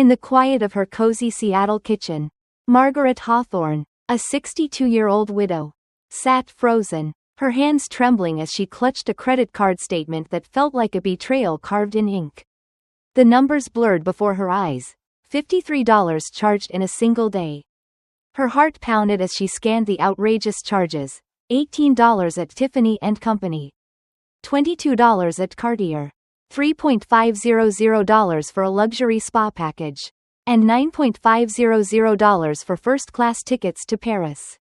In the quiet of her cozy Seattle kitchen, Margaret Hawthorne, a 62-year-old widow, sat frozen, her hands trembling as she clutched a credit card statement that felt like a betrayal carved in ink. The numbers blurred before her eyes, $53 charged in a single day. Her heart pounded as she scanned the outrageous charges, $18 at Tiffany & Company, $22 at Cartier, $3,500 for a luxury spa package, and $9,500 for first-class tickets to Paris.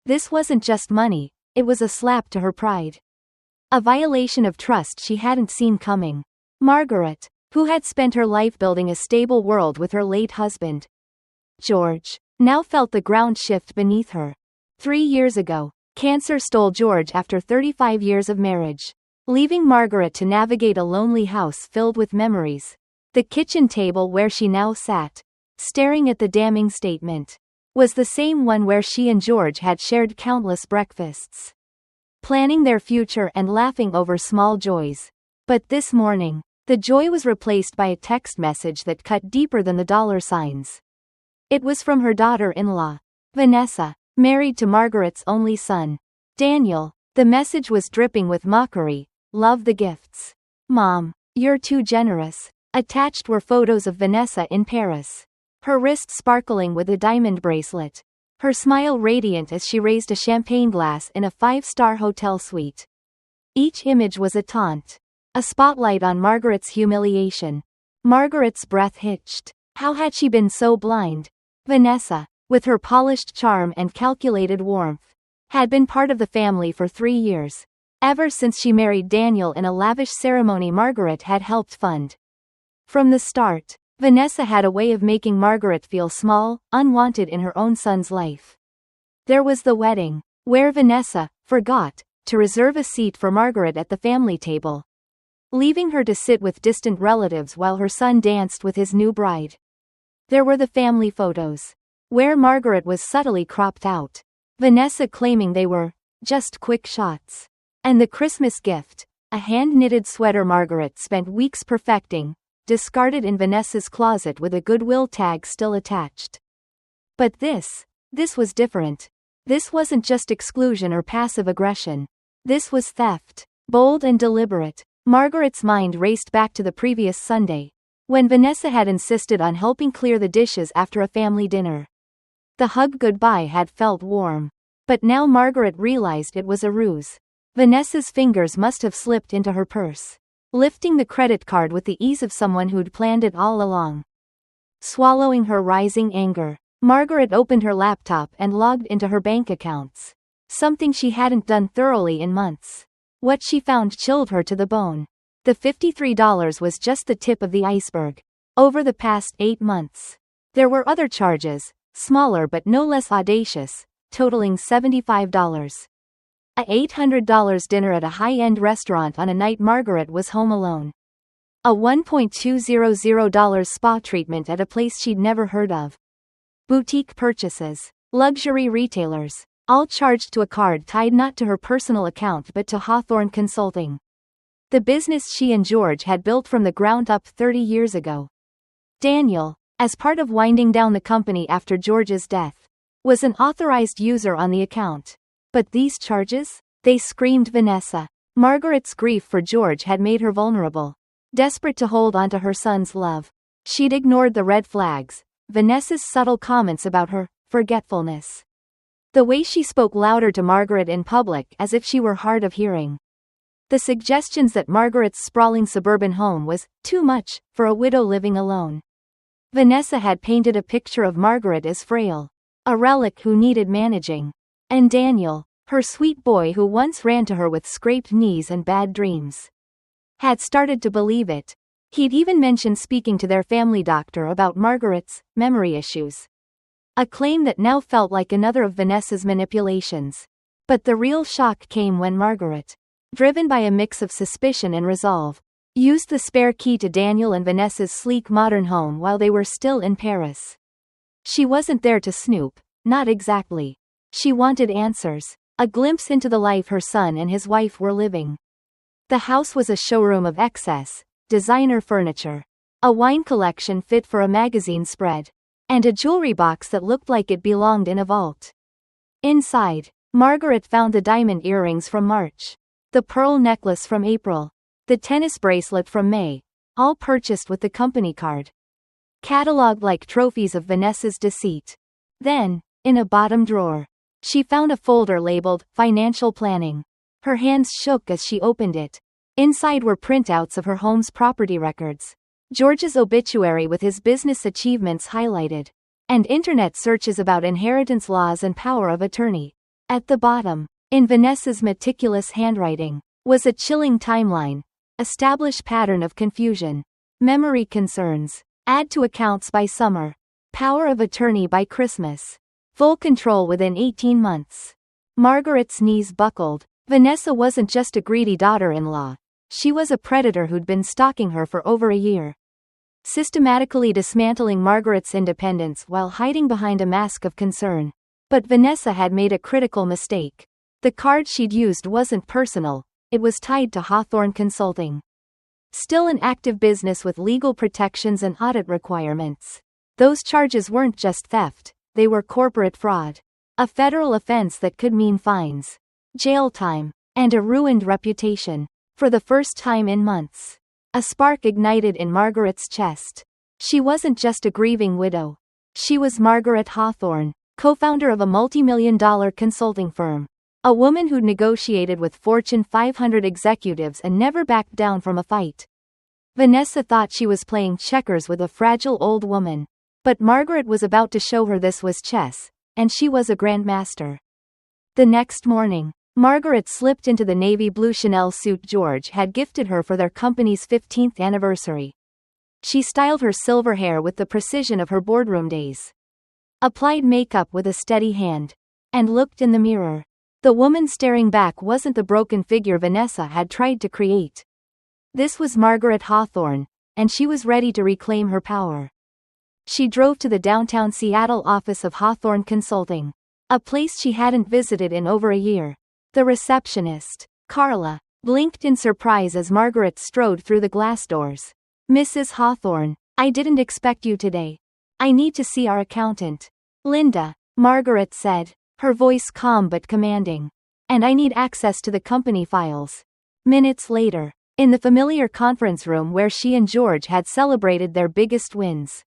This wasn't just money, it was a slap to her pride. A violation of trust she hadn't seen coming. Margaret, who had spent her life building a stable world with her late husband, George, now felt the ground shift beneath her. 3 years ago, cancer stole George after 35 years of marriage, leaving Margaret to navigate a lonely house filled with memories. The kitchen table where she now sat, staring at the damning statement, was the same one where she and George had shared countless breakfasts, planning their future and laughing over small joys. But this morning, the joy was replaced by a text message that cut deeper than the dollar signs. It was from her daughter-in-law, Vanessa, married to Margaret's only son, Daniel. The message was dripping with mockery. "Love the gifts. Mom, you're too generous." Attached were photos of Vanessa in Paris, her wrist sparkling with a diamond bracelet, her smile radiant as she raised a champagne glass in a 5-star hotel suite. Each image was a taunt, a spotlight on Margaret's humiliation. Margaret's breath hitched. How had she been so blind? Vanessa, with her polished charm and calculated warmth, had been part of the family for 3 years. Ever since she married Daniel in a lavish ceremony Margaret had helped fund. From the start, Vanessa had a way of making Margaret feel small, unwanted in her own son's life. There was the wedding, where Vanessa forgot to reserve a seat for Margaret at the family table, leaving her to sit with distant relatives while her son danced with his new bride. There were the family photos, where Margaret was subtly cropped out, Vanessa claiming they were just quick shots. And the Christmas gift, a hand-knitted sweater Margaret spent weeks perfecting, discarded in Vanessa's closet with a Goodwill tag still attached. But this was different. This wasn't just exclusion or passive aggression. This was theft, bold and deliberate. Margaret's mind raced back to the previous Sunday, when Vanessa had insisted on helping clear the dishes after a family dinner. The hug goodbye had felt warm, but now Margaret realized it was a ruse. Vanessa's fingers must have slipped into her purse, lifting the credit card with the ease of someone who'd planned it all along. Swallowing her rising anger, Margaret opened her laptop and logged into her bank accounts, something she hadn't done thoroughly in months. What she found chilled her to the bone. The $53 was just the tip of the iceberg. Over the past 8 months, there were other charges, smaller but no less audacious, totaling $75. A $800 dinner at a high-end restaurant on a night Margaret was home alone. A $1,200 spa treatment at a place she'd never heard of. Boutique purchases, luxury retailers, all charged to a card tied not to her personal account but to Hawthorne Consulting, the business she and George had built from the ground up 30 years ago. Daniel, as part of winding down the company after George's death, was an authorized user on the account. But these charges? They screamed Vanessa. Margaret's grief for George had made her vulnerable. Desperate to hold onto her son's love, she'd ignored the red flags, Vanessa's subtle comments about her forgetfulness. The way she spoke louder to Margaret in public as if she were hard of hearing. The suggestions that Margaret's sprawling suburban home was too much for a widow living alone. Vanessa had painted a picture of Margaret as frail, a relic who needed managing. And Daniel, her sweet boy who once ran to her with scraped knees and bad dreams, had started to believe it. He'd even mentioned speaking to their family doctor about Margaret's memory issues. A claim that now felt like another of Vanessa's manipulations. But the real shock came when Margaret, driven by a mix of suspicion and resolve, used the spare key to Daniel and Vanessa's sleek modern home while they were still in Paris. She wasn't there to snoop, not exactly. She wanted answers, a glimpse into the life her son and his wife were living. The house was a showroom of excess, designer furniture, a wine collection fit for a magazine spread, and a jewelry box that looked like it belonged in a vault. Inside, Margaret found the diamond earrings from March, the pearl necklace from April, the tennis bracelet from May, all purchased with the company card. Cataloged like trophies of Vanessa's deceit. Then, in a bottom drawer, she found a folder labeled Financial Planning. Her hands shook as she opened it. Inside were printouts of her home's property records, George's obituary with his business achievements highlighted, and internet searches about inheritance laws and power of attorney. At the bottom, in Vanessa's meticulous handwriting, was a chilling timeline. Established pattern of confusion. Memory concerns. Add to accounts by summer. Power of attorney by Christmas. Full control within 18 months. Margaret's knees buckled. Vanessa wasn't just a greedy daughter-in-law. She was a predator who'd been stalking her for over a year. Systematically dismantling Margaret's independence while hiding behind a mask of concern. But Vanessa had made a critical mistake. The card she'd used wasn't personal, it was tied to Hawthorne Consulting. Still an active business with legal protections and audit requirements. Those charges weren't just theft, they were corporate fraud. A federal offense that could mean fines, jail time, and a ruined reputation. For the first time in months, a spark ignited in Margaret's chest. She wasn't just a grieving widow. She was Margaret Hawthorne, co-founder of a multi-million-dollar consulting firm. A woman who'd negotiated with Fortune 500 executives and never backed down from a fight. Vanessa thought she was playing checkers with a fragile old woman. But Margaret was about to show her this was chess, and she was a grandmaster. The next morning, Margaret slipped into the navy blue Chanel suit George had gifted her for their company's 15th anniversary. She styled her silver hair with the precision of her boardroom days. Applied makeup with a steady hand. And looked in the mirror. The woman staring back wasn't the broken figure Vanessa had tried to create. This was Margaret Hawthorne, and she was ready to reclaim her power. She drove to the downtown Seattle office of Hawthorne Consulting, a place she hadn't visited in over a year. The receptionist, Carla, blinked in surprise as Margaret strode through the glass doors. "Mrs. Hawthorne, I didn't expect you today. I need to see our accountant." "Linda," Margaret said, her voice calm but commanding. "And I need access to the company files." Minutes later, in the familiar conference room where she and George had celebrated their biggest wins,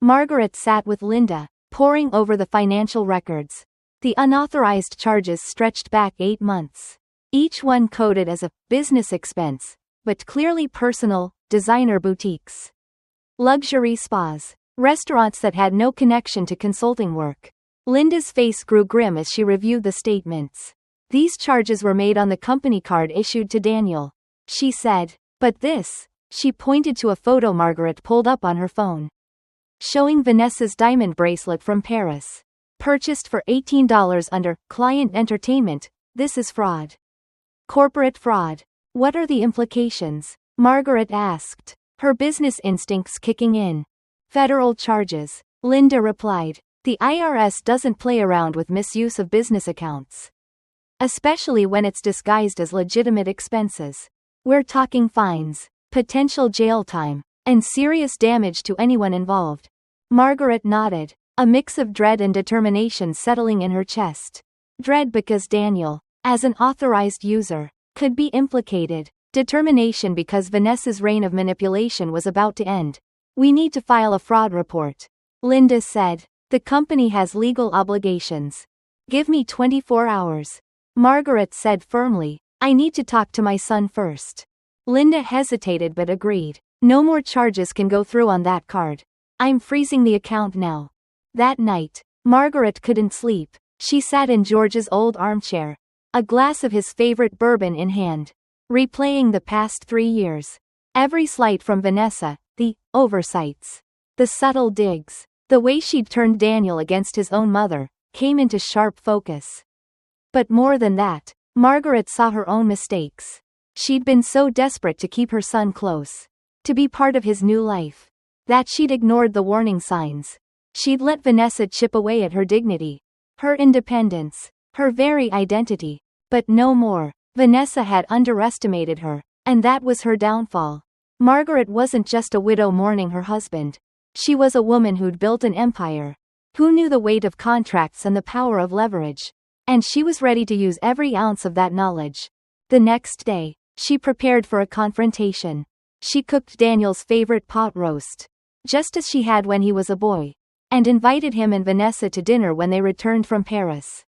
Margaret sat with Linda, poring over the financial records. The unauthorized charges stretched back 8 months. Each one coded as a business expense, but clearly personal: designer boutiques, luxury spas, restaurants that had no connection to consulting work. Linda's face grew grim as she reviewed the statements. These charges were made on the company card issued to Daniel, she said. But this, she pointed to a photo Margaret pulled up on her phone, showing Vanessa's diamond bracelet from Paris. Purchased for $18 under client entertainment. This is fraud. Corporate fraud. What are the implications? Margaret asked, her business instincts kicking in. Federal charges, Linda replied. The IRS doesn't play around with misuse of business accounts, especially when it's disguised as legitimate expenses. We're talking fines, potential jail time, and serious damage to anyone involved. Margaret nodded, a mix of dread and determination settling in her chest. Dread because Daniel, as an authorized user, could be implicated. Determination because Vanessa's reign of manipulation was about to end. "We need to file a fraud report," Linda said. "The company has legal obligations. Give me 24 hours. Margaret said firmly. "I need to talk to my son first." Linda hesitated but agreed. "No more charges can go through on that card. I'm freezing the account now." That night, Margaret couldn't sleep. She sat in George's old armchair, a glass of his favorite bourbon in hand, replaying the past 3 years. Every slight from Vanessa, the oversights, the subtle digs, the way she'd turned Daniel against his own mother, came into sharp focus. But more than that, Margaret saw her own mistakes. She'd been so desperate to keep her son close, to be part of his new life, that she'd ignored the warning signs. She'd let Vanessa chip away at her dignity, her independence, her very identity. But no more. Vanessa had underestimated her, and that was her downfall. Margaret wasn't just a widow mourning her husband. She was a woman who'd built an empire, who knew the weight of contracts and the power of leverage. And she was ready to use every ounce of that knowledge. The next day, she prepared for a confrontation. She cooked Daniel's favorite pot roast, just as she had when he was a boy, and invited him and Vanessa to dinner when they returned from Paris.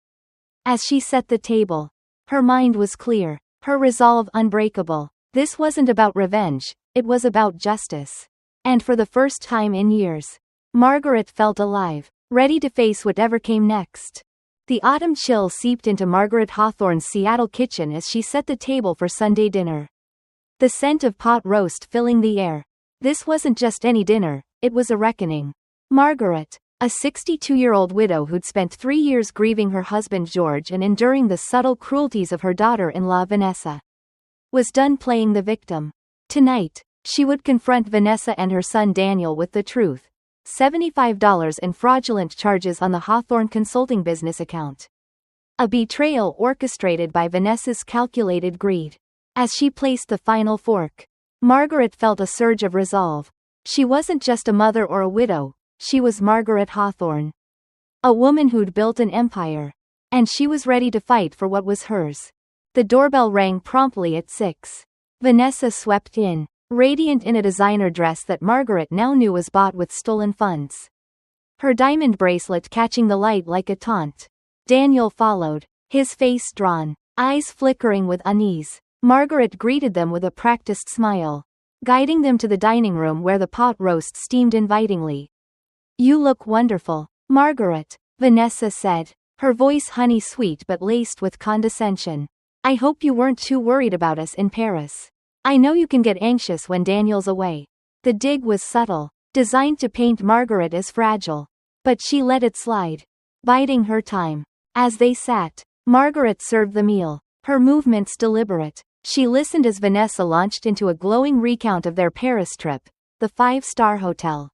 As she set the table, her mind was clear, her resolve unbreakable. This wasn't about revenge, it was about justice. And for the first time in years, Margaret felt alive, ready to face whatever came next. The autumn chill seeped into Margaret Hawthorne's Seattle kitchen as she set the table for Sunday dinner. The scent of pot roast filling the air. This wasn't just any dinner, it was a reckoning. Margaret, a 62-year-old widow who'd spent 3 years grieving her husband George and enduring the subtle cruelties of her daughter-in-law Vanessa, was done playing the victim. Tonight, she would confront Vanessa and her son Daniel with the truth. $75 in fraudulent charges on the Hawthorne Consulting business account. A betrayal orchestrated by Vanessa's calculated greed. As she placed the final fork, Margaret felt a surge of resolve. She wasn't just a mother or a widow, she was Margaret Hawthorne. A woman who'd built an empire. And she was ready to fight for what was hers. The doorbell rang promptly at 6. Vanessa swept in, radiant in a designer dress that Margaret now knew was bought with stolen funds. Her diamond bracelet catching the light like a taunt. Daniel followed, his face drawn, eyes flickering with unease. Margaret greeted them with a practiced smile, guiding them to the dining room where the pot roast steamed invitingly. "You look wonderful, Margaret," Vanessa said, her voice honey-sweet but laced with condescension. "I hope you weren't too worried about us in Paris. I know you can get anxious when Daniel's away." The dig was subtle, designed to paint Margaret as fragile. But she let it slide, biding her time. As they sat, Margaret served the meal, her movements deliberate. She listened as Vanessa launched into a glowing recount of their Paris trip, the 5-star hotel,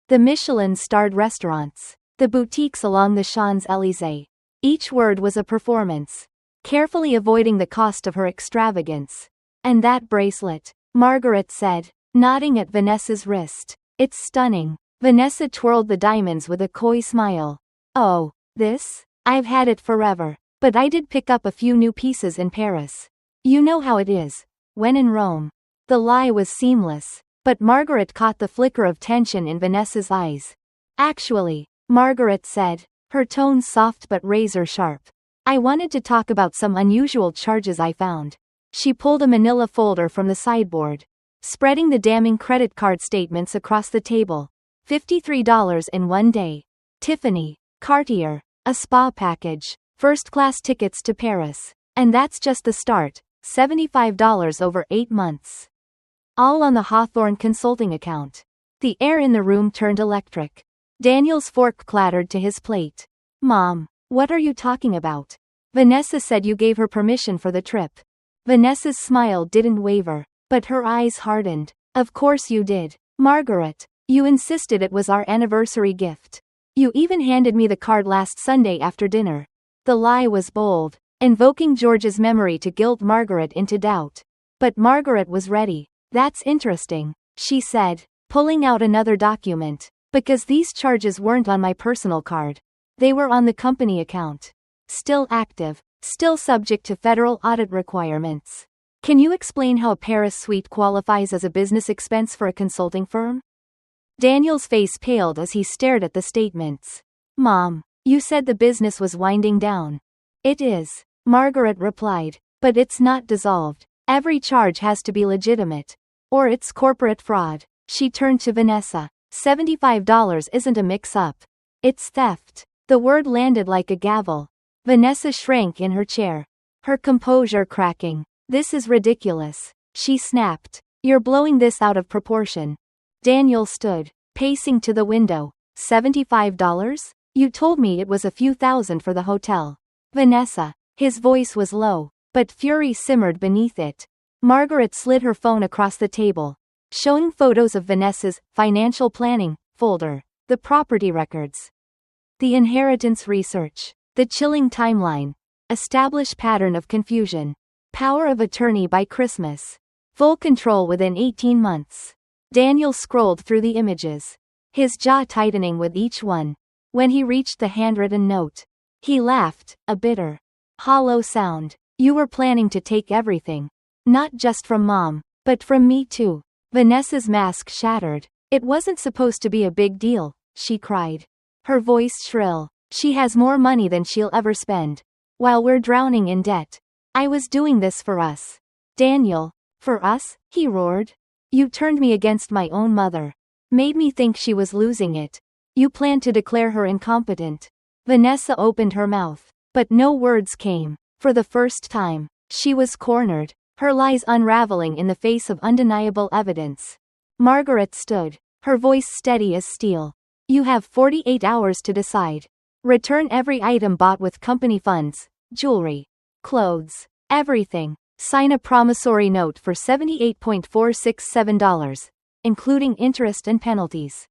the Michelin-starred restaurants, the boutiques along the Champs-Élysées. Each word was a performance, carefully avoiding the cost of her extravagance. "And that bracelet," Margaret said, nodding at Vanessa's wrist. "It's stunning." Vanessa twirled the diamonds with a coy smile. "Oh, this? I've had it forever. But I did pick up a few new pieces in Paris. You know how it is, when in Rome." The lie was seamless, but Margaret caught the flicker of tension in Vanessa's eyes. "Actually," Margaret said, her tone soft but razor-sharp, "I wanted to talk about some unusual charges I found." She pulled a manila folder from the sideboard, spreading the damning credit card statements across the table. $53 in one day. Tiffany, Cartier, a spa package, first-class tickets to Paris. And that's just the start, $75 over 8 months. All on the Hawthorne Consulting account. The air in the room turned electric. Daniel's fork clattered to his plate. "Mom, what are you talking about? Vanessa said you gave her permission for the trip." Vanessa's smile didn't waver, but her eyes hardened. "Of course you did, Margaret. You insisted it was our anniversary gift. You even handed me the card last Sunday after dinner." The lie was bold, invoking George's memory to guilt Margaret into doubt. But Margaret was ready. "That's interesting," she said, pulling out another document. "Because these charges weren't on my personal card. They were on the company account. Still active, still subject to federal audit requirements. Can you explain how a Paris suite qualifies as a business expense for a consulting firm?" Daniel's face paled as he stared at the statements. "Mom, you said the business was winding down." "It is," Margaret replied, "but it's not dissolved. Every charge has to be legitimate, or it's corporate fraud." She turned to Vanessa. $75 isn't a mix-up. It's theft." The word landed like a gavel. Vanessa shrank in her chair, her composure cracking. "This is ridiculous," she snapped. "You're blowing this out of proportion." Daniel stood, pacing to the window. $75? You told me it was a few thousand for the hotel. Vanessa. His voice was low, but fury simmered beneath it. Margaret slid her phone across the table, showing photos of Vanessa's financial planning folder, the property records, the inheritance research, the chilling timeline, established pattern of confusion, power of attorney by Christmas, Full control within 18 months. Daniel scrolled through the images, his jaw tightening with each one. When he reached the handwritten note, he laughed, a bitter, hollow sound. You were planning to take everything. Not just from Mom, but from me too. Vanessa's mask shattered. It wasn't supposed to be a big deal, she cried. Her voice shrill. She has more money than she'll ever spend. While we're drowning in debt. I was doing this for us. Daniel. For us? He roared. You turned me against my own mother. Made me think she was losing it. You planned to declare her incompetent. Vanessa opened her mouth, but no words came. For the first time, she was cornered, her lies unraveling in the face of undeniable evidence. Margaret stood, her voice steady as steel. You have 48 hours to decide. Return every item bought with company funds, jewelry, clothes, everything. Sign a promissory note for $78.467, including interest and penalties.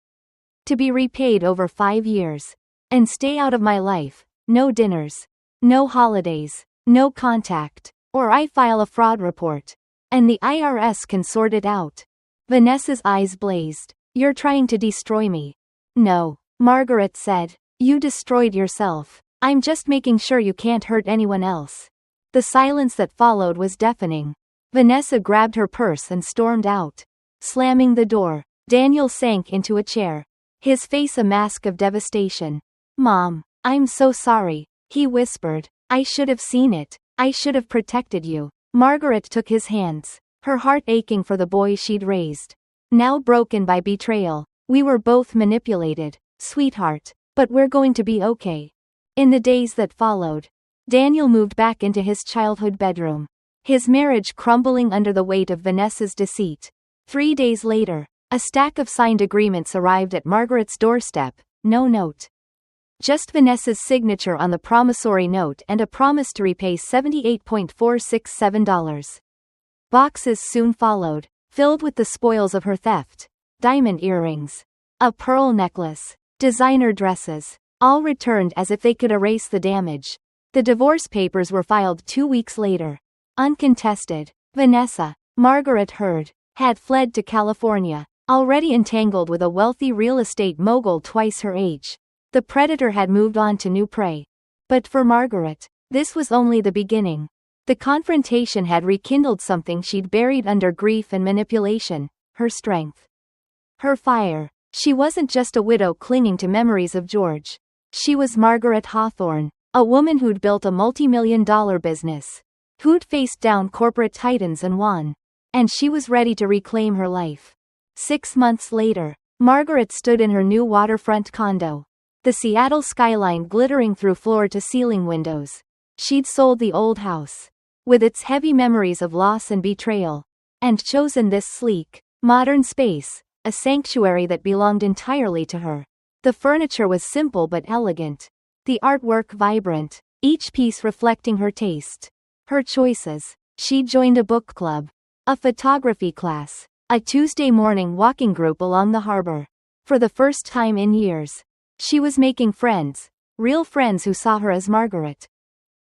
To be repaid over 5 years. And stay out of my life. No dinners. No holidays. No contact. Or I file a fraud report. And the IRS can sort it out. Vanessa's eyes blazed. You're trying to destroy me. No, Margaret said. You destroyed yourself. I'm just making sure you can't hurt anyone else. The silence that followed was deafening. Vanessa grabbed her purse and stormed out. Slamming the door, Daniel sank into a chair, his face a mask of devastation. Mom, I'm so sorry, he whispered. I should have seen it. I should have protected you. Margaret took his hands, her heart aching for the boy she'd raised. Now broken by betrayal. We were both manipulated, sweetheart, but we're going to be okay. In the days that followed, Daniel moved back into his childhood bedroom, his marriage crumbling under the weight of Vanessa's deceit. 3 days later, a stack of signed agreements arrived at Margaret's doorstep, no note. Just Vanessa's signature on the promissory note and a promise to repay $78.467. Boxes soon followed, filled with the spoils of her theft. Diamond earrings, a pearl necklace, designer dresses, all returned as if they could erase the damage. The divorce papers were filed 2 weeks later. Uncontested. Vanessa, Margaret heard, had fled to California, already entangled with a wealthy real estate mogul twice her age. The predator had moved on to new prey. But for Margaret, this was only the beginning. The confrontation had rekindled something she'd buried under grief and manipulation, her strength. Her fire. She wasn't just a widow clinging to memories of George. She was Margaret Hawthorne, a woman who'd built a multi-million-dollar business, who'd faced down corporate titans and won. And she was ready to reclaim her life. 6 months later, Margaret stood in her new waterfront condo, the Seattle skyline glittering through floor-to-ceiling windows. She'd sold the old house, with its heavy memories of loss and betrayal, and chosen this sleek, modern space, a sanctuary that belonged entirely to her. The furniture was simple but elegant, the artwork vibrant, each piece reflecting her taste. Her choices. She joined a book club, a photography class, a Tuesday morning walking group along the harbor. For the first time in years, she was making friends, real friends who saw her as Margaret.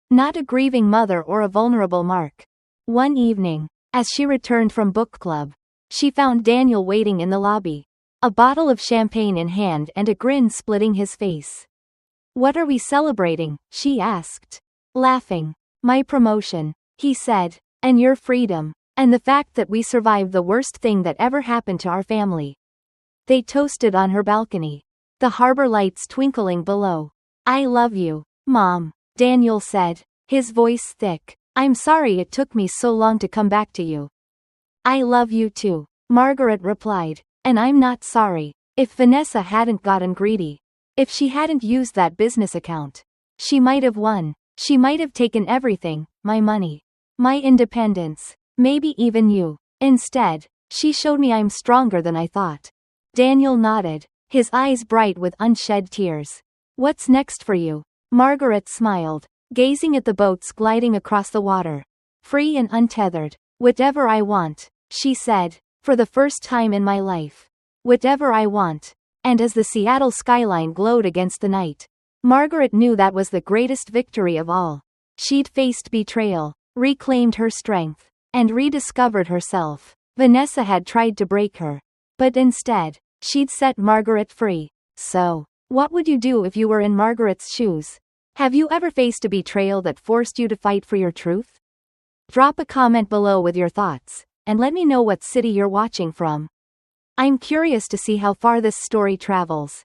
Not a grieving mother or a vulnerable Mark. One evening, as she returned from book club, she found Daniel waiting in the lobby, a bottle of champagne in hand and a grin splitting his face. What are we celebrating? She asked, laughing. My promotion, he said, and your freedom, and the fact that we survived the worst thing that ever happened to our family. They toasted on her balcony, the harbor lights twinkling below. I love you, Mom, Daniel said, his voice thick. I'm sorry it took me so long to come back to you. I love you too, Margaret replied, and I'm not sorry. If Vanessa hadn't gotten greedy, if she hadn't used that business account, she might have won. She might have taken everything, my money, my independence, maybe even you. Instead, she showed me I'm stronger than I thought. Daniel nodded, his eyes bright with unshed tears. What's next for you? Margaret smiled, gazing at the boats gliding across the water. Free and untethered. Whatever I want, she said, for the first time in my life. Whatever I want. And as the Seattle skyline glowed against the night, Margaret knew that was the greatest victory of all. She'd faced betrayal, reclaimed her strength, and rediscovered herself. Vanessa had tried to break her. But instead, she'd set Margaret free. So, what would you do if you were in Margaret's shoes? Have you ever faced a betrayal that forced you to fight for your truth? Drop a comment below with your thoughts, and let me know what city you're watching from. I'm curious to see how far this story travels.